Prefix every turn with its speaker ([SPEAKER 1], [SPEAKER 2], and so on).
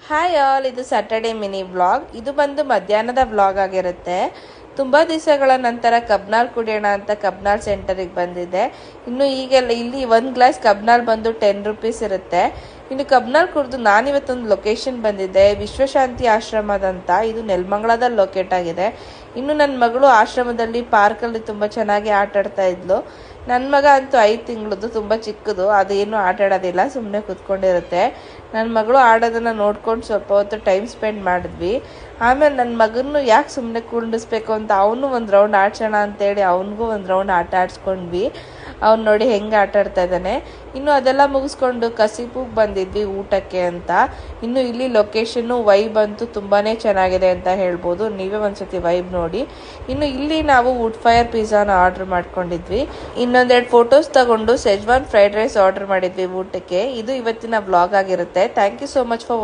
[SPEAKER 1] Hi all, ಇದು Saturday mini vlog. ಇದು ಬಂದು ಮಧ್ಯಾಹ್ನದ ವ್ಲಾಗ್ ಆಗಿರುತ್ತೆ. ತುಂಬ ದಿವಸಗಳ ನಂತರ ಕಬ್ನಾಲ್ ಕುಡಿಯೋಣ ಅಂತ ಕಬ್ನಾಲ್ ಸೆಂಟರಿಗೆ ಬಂದಿದ್ದೆ. ಇನ್ನು ಈಗೆಲ್ಲ ಇಲ್ಲಿ ಒಂದು ಗ್ಲಾಸ್ ಕಬ್ನಾಲ್ ಬಂದು 10 ರೂಪೀಸ್ ಇರುತ್ತೆ. ಇನ್ನು ಕಬ್ನಾಲ್ ಕುಡಿದು ನಾನಿವತ್ತೊಂದು ಲೊಕೇಶನ್ ಬಂದಿದ್ದೆ, ವಿಶ್ವಶಾಂತಿ ಆಶ್ರಮದಂತ. ಇದು ನೆಲಮಂಗಲದಲ್ಲಿ ಲೊಕೇಟ್ ಆಗಿದೆ. ಇನ್ನು ನನ್ನ ಮಗಳು ಆಶ್ರಮದಲ್ಲಿ ಪಾರ್ಕಲ್ಲಿ ತುಂಬ ಚೆನ್ನಾಗಿ ಆಟ ಆಡ್ತಾ ಇದ್ಲು. ನನ್ನ ಮಗ ಅಂತೂ 5 ತಿಂಗಳದ್ದು, ತುಂಬ ಚಿಕ್ಕದು, ಅದೇನು ಆಟ ಆಡೋದಿಲ್ಲ, ಸುಮ್ಮನೆ ಕೂತ್ಕೊಂಡಿರುತ್ತೆ. ನನ್ನ ಮಗಳು ಆಡೋದನ್ನು ನೋಡ್ಕೊಂಡು ಸ್ವಲ್ಪ ಹೊತ್ತು ಟೈಮ್ ಸ್ಪೆಂಡ್ ಮಾಡಿದ್ವಿ. ಆಮೇಲೆ ನನ್ನ ಮಗನ್ನು ಯಾಕೆ ಸುಮ್ಮನೆ ಕುಂಡಿಸ್ಬೇಕು ಅಂತ ಅವನು ಒಂದು ರೌಂಡ್ ಆಡ್ಸೋಣ ಅಂತೇಳಿ ಅವನಿಗೂ ಒಂದು ರೌಂಡ್ ಆಟ ಆಡಿಸ್ಕೊಂಡ್ವಿ. ಅವ್ನು ನೋಡಿ ಹೆಂಗೆ ಆಟ ಆಡ್ತಾ ಇದ್ದಾನೆ. ಇನ್ನು ಅದೆಲ್ಲ ಮುಗಿಸ್ಕೊಂಡು ಕಸಿಪುಗೆ ಬಂದಿದ್ವಿ ಊಟಕ್ಕೆ ಅಂತ. ಇನ್ನು ಇಲ್ಲಿ ಲೊಕೇಶನ್ನು ವೈಬ್ ಅಂತೂ ತುಂಬಾ ಚೆನ್ನಾಗಿದೆ ಅಂತ ಹೇಳ್ಬೋದು. ನೀವೇ ಒಂದ್ಸತಿ ವೈಬ್ ನೋಡಿ. ಇನ್ನು ಇಲ್ಲಿ ನಾವು ವುಡ್ ಫೈರ್ ಪಿಜ್ಜಾನ ಆರ್ಡರ್ ಮಾಡ್ಕೊಂಡಿದ್ವಿ. ಇನ್ನೊಂದೆರಡು ಫೋಟೋಸ್ ತಗೊಂಡು ಸೆಜ್ವಾನ್ ಫ್ರೈಡ್ ರೈಸ್ ಆರ್ಡರ್ ಮಾಡಿದ್ವಿ ಊಟಕ್ಕೆ. ಇದು ಇವತ್ತಿನ ವ್ಲಾಗ್ ಆಗಿರುತ್ತೆ. Thank you so much for